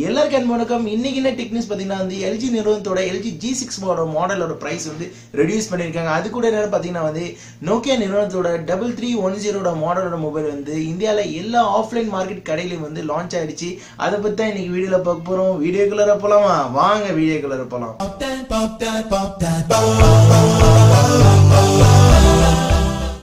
எல்லாருக்கும் வணக்கம். இன்னைக்கு என்ன டெக்னிக்ஸ் பார்த்தீங்கன்னா வந்து எல்ஜி நிறுவனத்தோட எல்ஜி G6 மாடலோட பிரைஸ் வந்து ரெடியூஸ் பண்ணியிருக்காங்க. அது கூட என்ன பார்த்தீங்கன்னா வந்து நோக்கியா நிறுவனத்தோட 3310 மாடலோட மொபைல் வந்து இந்தியாவில் எல்லா ஆஃப்லைன் மார்க்கெட் கடையிலையும் வந்து லான்ச் ஆயிடுச்சு. அதை பற்றி தான் இன்னைக்கு வீடியோவில் பார்க்க போகிறோம். வீடியோ கலரை போகலாமா? வாங்க வீடியோ கலரை போகலாம்.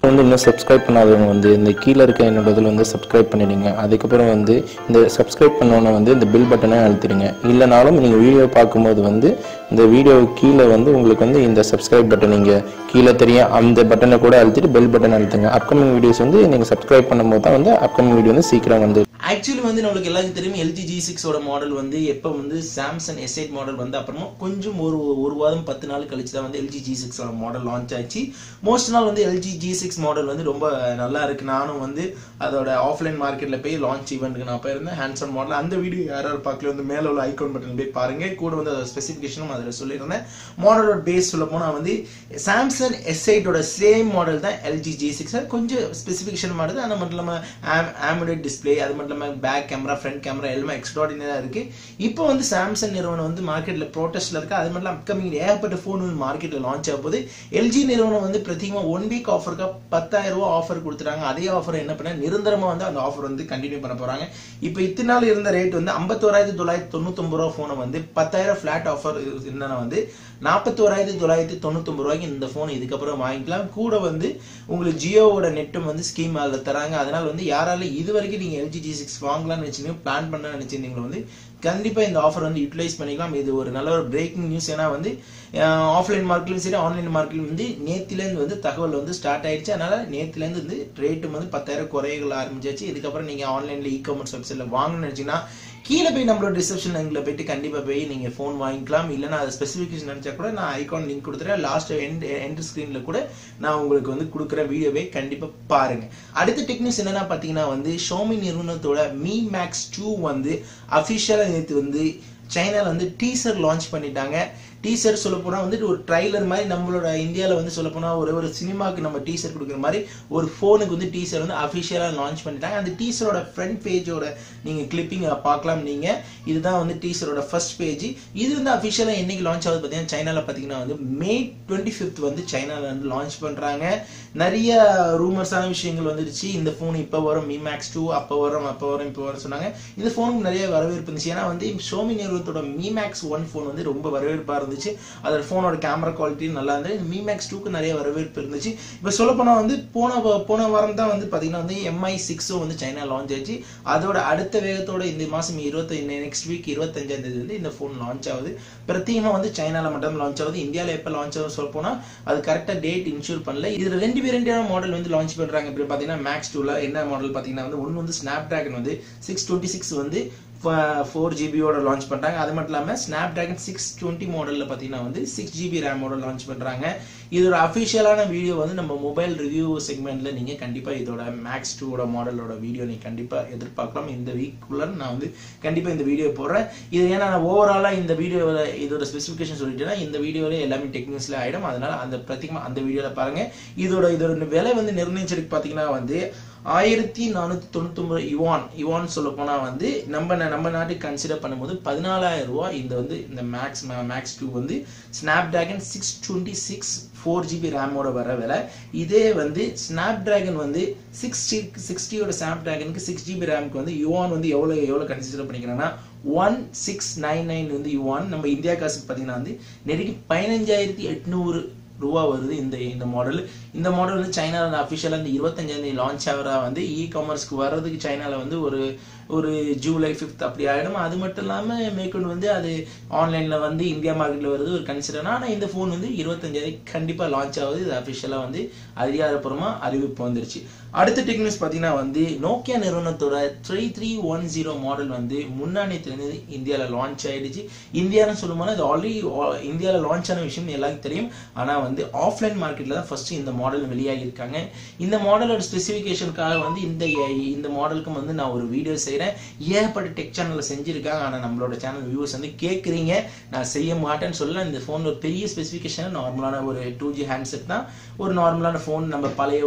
வந்து இன்னும் சப்ஸ்கிரைப் பண்ணாதவங்க வந்து இந்த கீழே இருக்க என்னோட இதில் வந்து சப்ஸ்கிரைப் பண்ணிடுங்க. அதுக்கப்புறம் வந்து இந்த சப்ஸ்கிரைப் பண்ணோன்னே வந்து இந்த பில் பட்டனை அழுத்திடுங்க. இல்லைனாலும் நீங்கள் வீடியோ பார்க்கும்போது வந்து இந்த வீடியோ கீழே வந்து உங்களுக்கு வந்து இந்த சப்ஸ்கிரைப் பட்டன் நீங்கள் கீழே தெரியும் அந்த பட்டனை கூட அழுத்திட்டு பெல் பட்டன் அழுத்துங்க. அப்கமிங் வீடியோஸ் வந்து நீங்கள் சப்ஸ்கிரைப் பண்ணும்போது தான் வந்து அப்கமிங் வீடியோ வந்து சீக்கிரம் வந்து ஆக்சுவலி வந்து நம்மளுக்கு எல்லாருக்கும் தெரியும் எல்ஜி G6 மாடல் வந்து எப்போ வந்து சாம்சங் S8 மாடல் வந்து அப்புறமா கொஞ்சம் ஒரு வாரம் 10 நாள் கழிச்சு தான் வந்து எல்ஜி G6 மாடல் லான்ச் ஆச்சு. மோஸ்ட் நாள் வந்து எல்ஜி G6 மாடல் வந்து ரொம்ப நல்லா இருக்கு. நானும் வந்து அதோட ஆஃப்லைன் மார்க்கெட்ல போய் லான்ச் ஈவெண்ட்டுக்கு நான் போயிருந்தேன். ஹேண்ட்ஸான் மாடல் அந்த வீடியோ யாராவது பார்க்கல வந்து மேலே உள்ள ஐகான் பட்டன் போய் பாருங்க. கூட வந்து அதோட ஸ்பெசிஃபிகேஷனும் அதில் சொல்லியிருந்தேன். மாடலோட பேஸ் சொல்ல போனால் வந்து சாம்சங் S8 சேம் மாடல் தான் எல்ஜி G6. கொஞ்சம் ஸ்பெசிஃபிகேஷன் மாடல் அது மட்டும் இல்லாமல் AMOLED டிஸ்பிளே அது மட்டும் பேக் கேமரா ஃப்ரண்ட் கேமரா எல்லாமே எக்ஸ்ட்ராடினரியா இருக்கு. இப்போ வந்து சாம்சங் நிறுவனம் வந்து மார்க்கெட்ல ப்ரோட்டஸ்ட்ல இருக்கு. அது மட்டும் அப்கமிங் ஏகப்பட்ட போன் வந்து மார்க்கெட்ல லான்ச் ஆக போகுது. எல்ஜி நிறுவனம் வந்து பிரத்யேகமா 1 வீக் ஆஃபருக்கு 10,000 ரூபாய் ஆஃபர் கொடுத்துட்டாங்க. அதே ஆஃபர் என்ன பண்ண நிரந்தரமா வந்து அந்த ஆஃபர் வந்து கண்டினியூ பண்ண போறாங்க. இப்போ இத்தனை நாள் இருந்த ரேட் வந்து 51,999 ரூபாய் போனை வந்து 10,000 ஃபிளாட் ஆஃபர் என்னன்னா வந்து 41,999 ரூபாய்க்கு இந்த போன் இதுக்கப்புறம் வாங்கிக்கலாம். கூட வந்து உங்களுக்கு ஜியோவோட நெட்டும் வந்து ஸ்கீம் அதில் தராங்க. அதனால வந்து யாராலும் இது வரைக்கும் நீங்க எல்ஜி G6 வாங்கலாம்னு நினைச்சீங்க பிளான் பண்ண நினைச்சிருந்தீங்களோ வந்து கண்டிப்பா இந்த ஆஃபர் வந்து யூட்டிலைஸ் பண்ணிக்கலாம். இது ஒரு நல்ல ஒரு பிரேக்கிங் நியூஸ். ஏன்னா வந்து ஆஃப்லைன் மார்க்கெட்லையும் சரி ஆன்லைன் மார்க்கெட்லையும் வந்து நேத்திலேருந்து வந்து தகவல் வந்து ஸ்டார்ட் ஆயிடுச்சு. அதனால நேத்திலேருந்து வந்து ரேட்டும் வந்து 10,000 குறைகள் ஆரம்பிச்சாச்சு. இதுக்கப்புறம் நீங்க ஆன்லைன்ல இ-காமர்ஸ் வெப்சைட்ல வாங்கணும்னு நினைச்சீங்கன்னா கீழே போய் நம்மளோட டிஸ்கிரிப்ஷன் லிங்க்ல போயிட்டு கண்டிப்பா போய் நீங்க போன் வாங்கிக்கலாம். இல்லைன்னா அது ஸ்பெசிஃபிகேஷன் நினைச்சா கூட நான் ஐகான் லிங்க் கொடுத்துறேன். லாஸ்ட் எண்ட் ஸ்கிரீன்ல கூட நான் உங்களுக்கு வந்து கொடுக்குற வீடியோவை கண்டிப்பா பாருங்க. அடுத்த டெக்னிக்ஸ் என்னன்னா பாத்தீங்கன்னா வந்து ஷாமி நிறுவனத்தோட Mi Max 2 வந்து அபிஷியலா நேற்று வந்து சைனால வந்து டீசர் லான்ச் பண்ணிட்டாங்க. டீசர் சொல்ல போனா வந்து ஒரு ட்ரைலர் மாதிரி நம்மளோட இந்தியாவில் வந்து சொல்ல போனா ஒரு சினிமாவுக்கு நம்ம டீசர் கொடுக்குற மாதிரி ஒரு போனுக்கு வந்து டீசர் வந்து அபிஷியலா லான்ச் பண்ணிட்டாங்க. அந்த டீசரோட ஃப்ரண்ட் பேஜோட நீங்க கிளிப்பிங் பார்க்கலாம். நீங்க இதுதான் வந்து டீசரோட ஃபர்ஸ்ட் பேஜ். இது வந்து அபிஷியலா என்னைக்கு லான்ச் ஆகுது பார்த்தீங்கன்னா சைனால பார்த்தீங்கன்னா வந்து May 25 வந்து சைனால வந்து லான்ச் பண்றாங்க. நிறைய ரூமர்ஸான விஷயங்கள் வந்துருச்சு. இந்த போன் இப்போ வரும் Mi Max 2 அப்போ வரும் சொன்னாங்க. இந்த போனுக்கு நிறைய வரவேற்பு இருந்துச்சு. ஏன்னா வந்து ஷோமி நிறுவனத்தோட Mi Max 1 போன் வந்து ரொம்ப வரவேற்பா இருந்துச்சு. அதோட போனோட கேமரா குவாலிட்டி நல்லா இருந்தது. Mi Max 2க்கு நிறைய வரவேற்பு இருந்துச்சு. இப்போ சொல்ல போனா வந்து போன வாரம் தான் வந்து பாத்தீங்கன்னா வந்து Mi6 வந்து சைனா லான்ச் ஆச்சு. அதோட அடுத்த வேகத்தோட இந்த மாசம் நெக்ஸ்ட் வீக் 25ஆம் தேதி வந்து இந்த போன் லான்ச் ஆகுது. பிரத்யேகமா வந்து சைனால மட்டும் லான்ச் ஆகுது. இந்தியாவில் எப்ப லான்ச் ஆகுது சொல்ல போனா அது கரெக்டா டேட் இன்ஷூர் பண்ணல. இதுல ரெண்டு வேரியண்டான மாடல் வந்து லான்ச் பண்றாங்க. இப்படி பாத்தீங்கன்னா Max 2ல என்ன மாடல் பாத்தீங்கன்னா வந்து ஒன்னு வந்து Snapdragon வந்து 626 வந்து 4GB லான்ச் பண்றாங்க. அது மட்டும் இல்லாம Snapdragon 620 மாடல்ல பாத்தீங்கன்னா வந்து 6GB RAM லான்ச் பண்றாங்க. இதோட அபிஷியலான வீடியோ வந்து நம்ம மொபைல் ரிவ்யூ செக்மெண்ட்ல நீங்க கண்டிப்பா இதோட Max 2 மாடலோட வீடியோ நீங்க கண்டிப்பா எதிர்பார்க்கலாம். இந்த வீக்குள்ள நான் வந்து கண்டிப்பா இந்த வீடியோ போடுறேன். இது ஏன்னா நான் ஓவராலா இந்த வீடியோல இதோட ஸ்பெசிஃபிகேஷன் சொல்லிட்டேன்னா இந்த வீடியோல எல்லாமே டெக்னிக்ஸ்ல ஆயிடும். அதனால அந்த பிரத்யேகமா அந்த வீடியோல பாருங்க. இதோட விலை வந்து நிர்ணயிச்சிருக்கு பாத்தீங்கன்னா வந்து 1499 யுவான் சொல்ல போனா வந்து நம்ம நாட்டுக்கு கன்சிடர் பண்ணும்போது 14,000 ரூபாய். இந்த வந்து இந்த Max 2 வந்து Snapdragon 626 4GB ரேமோட வர விலை. இதே வந்து Snapdragon வந்து 60 Snapdragonக்கு 6GB ரேமுக்கு வந்து யுவான் வந்து எவ்வளவு கன்சிடர் பண்ணிக்கிறாங்கன்னா 1699 வந்து யுவான். நம்ம இந்தியா காசுக்கு பாத்தீங்கன்னா வந்து நெருக்கி 15,800 ரூபா வருது இந்த மாடல். இந்த மாடல் வந்து சைனால அபிஷியலா இந்த 25ஆம் தேதி லான்ச் ஆகிறா வந்து இ-காமர்ஸ்க்கு வர்றதுக்கு சைனால வந்து ஒரு ஜூலை 5 அப்படி ஆயிடும். அது மட்டும் இல்லாம மேற்கொண்டு வந்து அது ஆன்லைன்ல வந்து இந்தியா மார்க்கெட்ல வருது ஒரு கன்சிடர். ஆனா இந்த போன் வந்து 25ஆம் தேதி கண்டிப்பா லான்ச் ஆகுது. இது அபிஷியலா வந்து அதிகாரப்பூர்வமா அறிவிப்பு வந்துருச்சு. அடுத்த டெக்னிக்ஸ் பாத்தீங்கன்னா வந்து நோக்கியா நிறுவனத்தோட 3310 மாடல் வந்து முன்னாடியிலிருந்து இந்தியால லான்ச் ஆயிடுச்சு. இந்தியான்னு சொல்லும்போது அது ஆல்ரெடி இந்தியால லான்ச் ஆன விஷயம் எல்லாருக்கும் தெரியும். ஆனா வந்து ஆஃப்லைன் மார்க்கெட்ல தான் ஃபர்ஸ்ட் இந்த மாடல் வெளியாகி இருக்காங்க. இந்த மாடலோட ஸ்பெசிஃபிகேஷனுக்காக வந்து இந்த மாடலுக்கும் வந்து நான் ஒரு வீடியோ செய்கிறேன். ஏகப்பட்ட டெக் சேனலில் செஞ்சுருக்காங்க. ஆனால் நம்மளோட சேனல் வியூவர்ஸ் வந்து கேட்குறீங்க, நான் செய்ய மாட்டேன்னு சொல்ல. இந்த ஃபோன் ஒரு பெரிய ஸ்பெசிஃபிகேஷன், நார்மலான ஒரு 2G ஹேண்ட்செட் தான். ஒரு நார்மலான ஃபோன், நம்ம பழைய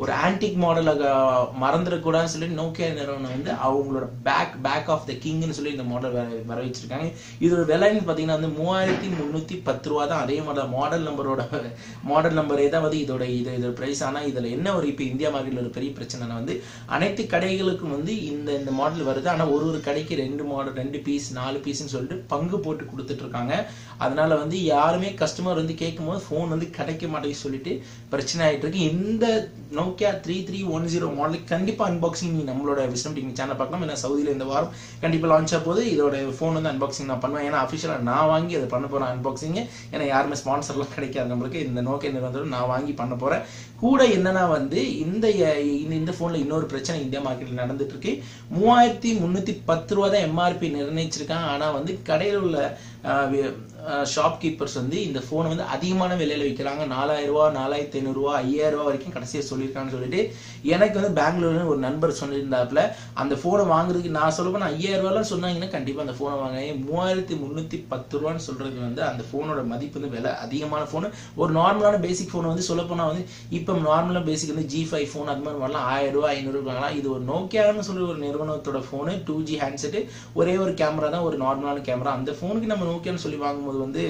ஒரு ஆன்டிக் மாடலை மறந்துடக்கூடாதுன்னு சொல்லி நோக்கியா நிறுவனம் வந்து அவங்களோட பேக் ஆஃப் த கிங்னு சொல்லி இந்த மாடல் வர வச்சிருக்காங்க. இதோட விலைன்னு பார்த்தீங்கன்னா வந்து 3310 ரூபா தான். அதே மாடல் நம்பரே தான் வந்து இதோட பிரைஸ். ஆனால் இதில் என்ன ஒரு இப்போ இந்தியா மார்க்கெட்டில் ஒரு பெரிய பிரச்சனை வந்து அனைத்து கடைகளுக்கும் வந்து இந்த மாடல் வருது. ஆனால் ஒரு கடைக்கு 2 பீஸ் 4 பீஸ்ன்னு சொல்லிட்டு பங்கு போட்டு கொடுத்துட்டு இருக்காங்க. அதனால வந்து யாருமே கஸ்டமர் வந்து கேட்கும் போது ஃபோன் வந்து கிடைக்க மாட்டேங்குது சொல்லிட்டு பிரச்சனை ஆகிட்டு இருக்கு. இந்த நோக்கியா 3310 மாடலுக்கு கண்டிப்பாக அன்பாக்சிங் நம்மளோட விஸ்டம் டிவி சேனல் பார்க்கலாம். ஏன்னா சவுதியில் இந்த வாரம் கண்டிப்பாக லான்ச் ஆக போது இதோட ஃபோன் வந்து அன்பாக்சிங் நான் பண்ணுவேன். ஏன்னா அஃபிஷியலாக நான் வாங்கி அதை பண்ண போகிறேன் அன்பாக்சிங். ஏன்னா யாருமே ஸ்பான்சர்லாம் கிடைக்காது நம்மளுக்கு. இந்த நோக்கியா நிறுவனத்தோட நான் வாங்கி பண்ண போகிறேன். கூட என்னன்னா வந்து இந்த ஃபோனில் இன்னொரு பிரச்சனை இந்தியா மார்க்கெட்டில் நடந்துட்டு இருக்கு. 3310 ரூபா தான் எம்ஆர்பி நிர்ணயிச்சிருக்காங்க. ஆனால் வந்து கடையில் உள்ள ஷாப்கீப்பர்ஸ் வந்து இந்த ஃபோனை வந்து அதிகமான விலையில விற்கிறாங்க. 4000 ரூபா 4500 ரூபா 5000 ரூபா வரைக்கும் கடைசியாக சொல்லியிருக்காங்கன்னு சொல்லிட்டு எனக்கு வந்து பெங்களூர்ல ஒரு நண்பர் சொல்லியிருந்தாப்புல. அந்த ஃபோனை வாங்குறதுக்கு நான் சொல்லுவேன் 5000 ரூபாலாம் சொன்னாங்கன்னா கண்டிப்பாக அந்த ஃபோனை வாங்க. 3310 ரூபான்னு சொல்றது வந்து அந்த ஃபோனோட மதிப்பு வந்து விலை அதிகமான ஃபோனு. ஒரு நார்மலான பேசிக் ஃபோனை வந்து சொல்ல போனால் வந்து இப்போ நார்மலாக பேசிக் வந்து G5 ஃபோன் அது மாதிரி வரலாம் 1000 ரூபா 500 ரூபாய்லாம். இது ஒரு நோக்கியான்னு சொல்லி ஒரு நிறுவனத்தோட ஃபோனு, 2G ஹேண்ட்செட்டு, ஒரே ஒரு கேமரா தான், ஒரு நார்மலான கேமரா. அந்த ஃபோனுக்கு நம்ம நோக்கியான்னு சொல்லி வாங்கும்போது வந்து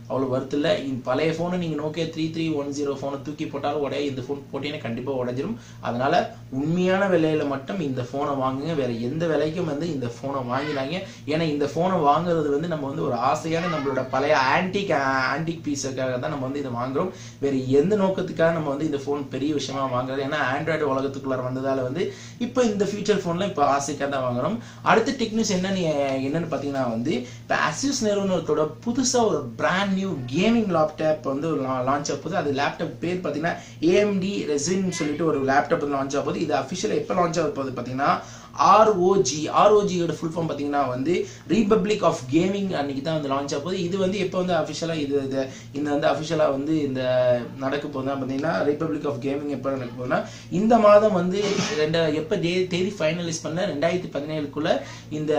அவ்வளோ வருது இல்லை. பழைய ஃபோனை நீங்கள் நோக்கியா 3310 ஃபோனை தூக்கி போட்டாலும் உடைய, இந்த ஃபோன் போட்டீங்கன்னா கண்டிப்பாக உடஞ்சிரும். அதனால உண்மையான விலையில மட்டும் இந்த ஃபோனை வாங்குங்க. வேற எந்த விலைக்கும் வந்து இந்த ஃபோனை வாங்கினாங்க. ஏன்னா இந்த ஃபோனை வாங்குறது வந்து நம்ம வந்து ஒரு ஆசையான நம்மளோட பழைய ஆன்டிக் பீஸுக்காக தான் நம்ம வந்து இதை வாங்குறோம். வேற எந்த நோக்கத்துக்காக நம்ம வந்து இந்த ஃபோன் பெரிய விஷயமா வாங்குறது. ஏன்னா ஆண்ட்ராய்டு உலகத்துக்குள்ள வந்ததால வந்து இப்போ இந்த ஃபியூச்சர் ஃபோன்ல இப்போ ஆசைக்காக தான் வாங்குறோம். அடுத்த டெக்னிக்ஸ் என்னன்னு பார்த்தீங்கன்னா வந்து இப்போ அசூஸ் நிறுவனத்தோட புதுசாக ஒரு பிராண்ட் நியூ கேமிங் லேப்டாப் வந்து லான்ச் ஆக போகுது. அது லேப்டாப் பேர் பார்த்தீங்கன்னா AMD Ryzen சொல்லிட்டு ஒரு லேப்டாப் வந்து லான்ச் ஆக போகுது. இது அஃபிஷியலாக எப்போ லான்ச் ஆக போகுது பார்த்தீங்கன்னா ROGோட ஃபுல் ஃபார்ம் பார்த்தீங்கன்னா வந்து ரிபப்ளிக் ஆஃப் கேமிங் அன்னைக்கு தான் வந்து லான்ச் ஆக போகுது. இது வந்து எப்போ வந்து அஃபிஷியலாக இந்த வந்து அஃபிஷியலாக வந்து இந்த நடக்க போகுதுன்னா பார்த்தீங்கன்னா ரிபப்ளிக் ஆஃப் கேமிங் எப்போ நடக்க போகுதுன்னா இந்த மாதம் வந்து எப்போ தேதி ஃபைனலைஸ் பண்ண 2017 இந்த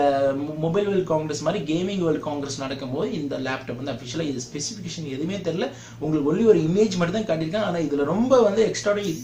மொபைல் வேர்ல்ட் காங்கிரஸ் மாதிரி கேமிங் வேர்ல்ட் காங்கிரஸ் நடக்கும்போது இந்த லேப்டாப் வந்து அஃபிஷியலாக இது ஸ்பெசிஃபிகேஷன் எதுவுமே தெரியல. உங்களுக்கு ஒன்லி ஒரு இமேஜ் மட்டும் தான் காட்டியிருக்காங்க. ஆனால் இதில் ரொம்ப வந்து எக்ஸ்ட்ராடனரி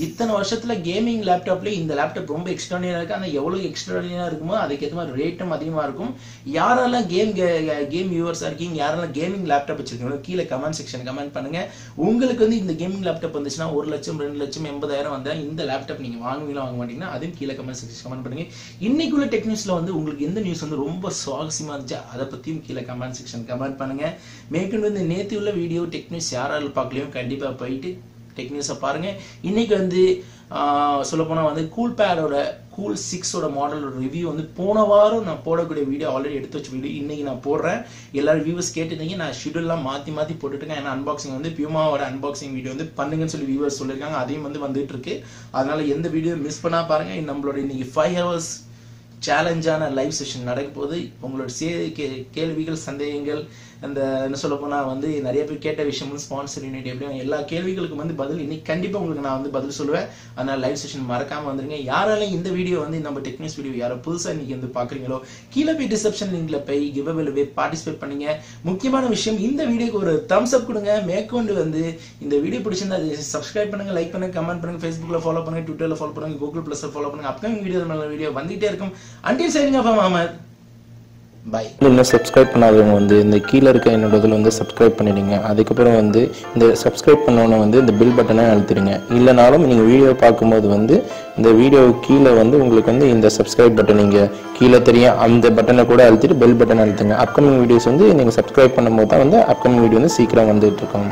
இத்தனை வருஷத்தில் கேமிங் லேப்டாப்லேயே இந்த லேப்டாப் ரொம்ப எக்ஸ்ட்ராடனரியாக இருக்கு. ஆனால் எவ்வளவு எக்ஸ்ட்ராடனரியா இருக்குமோ அதுக்கேற்ற மாதிரி ரேட்டும் அதிகமா இருக்கும். யாரெல்லாம் கேம் வியூவர்ஸா இருக்கீங்க, யாரெல்லாம் கேமிங் லேப்டாப் வச்சிருக்கீங்களோ கீழே கமெண்ட் செக்ஷன் கமெண்ட் பண்ணுங்க. உங்களுக்கு வந்து இந்த கேமிங் லேப்டாப் வந்துச்சுன்னா 1 லட்சம் 2 லட்சம் 80,000 வந்தா இந்த லேப்டாப் நீங்க வாங்குவீங்களா வாங்க மாட்டீங்கன்னா அதையும் கீழே கமெண்ட் செக்ஷன் கமெண்ட் பண்ணுங்க. இன்னைக்குள்ள டெக் நியூஸ்ல வந்து உங்களுக்கு எந்த நியூஸ் வந்து ரொம்ப சுவாரஸ்யமா இருந்துச்சு அதை பத்தியும் கீழே கமெண்ட் செக்ஷன் கமெண்ட் பண்ணுங்க. மேற்கொண்டு வந்து நேற்று உள்ள வீடியோ டெக் நியூஸ் யாராலும் பார்க்கலையோ கண்டிப்பா போயிட்டு டெக் நியூஸை பாருங்க. இன்னைக்கு வந்து சொல்லப்போனால் வந்து கூல்பேடோட கூல் 6ஓட மாடலோட ரிவ்யூ வந்து போன வாரம் நான் போடக்கூடிய வீடியோ ஆல்ரெடி எடுத்து வச்ச வீடியோ இன்னைக்கு நான் போடுறேன். எல்லாரும் வியூவர்ஸ் கேட்டுருந்தீங்க, நான் ஷெடியூல்லாம் மாற்றி போட்டுருக்கேன். ஏன்னா அன்பாக்சிங் வந்து பியூமாவோட அன்பாக்சிங் வீடியோ வந்து பண்ணுங்கன்னு சொல்லி வியூவர்ஸ் சொல்லியிருக்காங்க. அதையும் வந்து வந்துட்டு இருக்கு. அதனால எந்த வீடியோ மிஸ் பண்ணா பாருங்க. நம்மளோட இன்னைக்கு 5 hours சேலஞ்சான லைவ் செஷன் நடக்கும் போது உங்களோட கேள்விகள் சந்தேகங்கள் அந்த என்ன சொல்ல போனா வந்து நிறைய பேர் கேட்ட விஷயமும் ஸ்பான்சர் யூனிட் எப்படியும் எல்லா கேள்விகளுக்கும் வந்து பதில் இன்னைக்கு கண்டிப்பா உங்களுக்கு நான் வந்து பதில் சொல்லுவேன். அதனால லைவ் செஷன் மறக்காம வந்துருங்க. யாராலும் இந்த வீடியோ வந்து நம்ம டெக்னிக்ஸ் வீடியோ யாரோ புதுசா இன்னைக்கு வந்து பாக்குறீங்களோ கீழே போய் டிஸ்கிரிப்ஷன் லிங்க்ல போய் கிவ் அவேல போய் பார்ட்டிசிபேட் பண்ணீங்க. முக்கியமான விஷயம் இந்த வீடியோக்கு ஒரு தம்ஸ் அப் கொடுங்க. மேற்கொண்டு வந்து இந்த வீடியோ பிடிச்சிருந்தா சப்ஸ்கிரைப் பண்ணுங்க, லைக் பண்ணுங்க, கமெண்ட் பண்ணுங்க, ஃபேஸ்புக்ல ஃபாலோ பண்ணுங்க, ட்விட்டர்ல ஃபாலோ பண்ணுங்க, கூகுள் பிளஸ்ல ஃபாலோ பண்ணுங்க. அப்கமிங் வீடியோ வந்துட்டே இருக்கும். Until signing off, I'm Ahmed. Bye. இன்னும் சப்ஸ்கிரைப் பண்ணாதவங்க வந்து இந்த கீழே இருக்க என்னோட இதில் வந்து சப்ஸ்கிரைப் பண்ணிடுங்க. அதுக்கப்புறம் வந்து இந்த சப்ஸ்கிரைப் பண்ணோன்னே வந்து இந்த பில் பட்டனை அழுத்திடுங்க. இல்லைனாலும் நீங்கள் வீடியோ பார்க்கும்போது வந்து இந்த வீடியோ கீழே வந்து உங்களுக்கு வந்து இந்த சப்ஸ்கிரைப் பட்டன் நீங்கள் கீழே தெரியும் அந்த பட்டனை கூட அழுத்திட்டு பெல் பட்டன் அழுத்துங்க. அப்கமிங் வீடியோஸ் வந்து நீங்கள் சப்ஸ்கிரைப் பண்ணும்போது தான் வந்து அப்கமிங் வீடியோ வந்து சீக்கிரம் வந்துட்டு இருக்கோம்.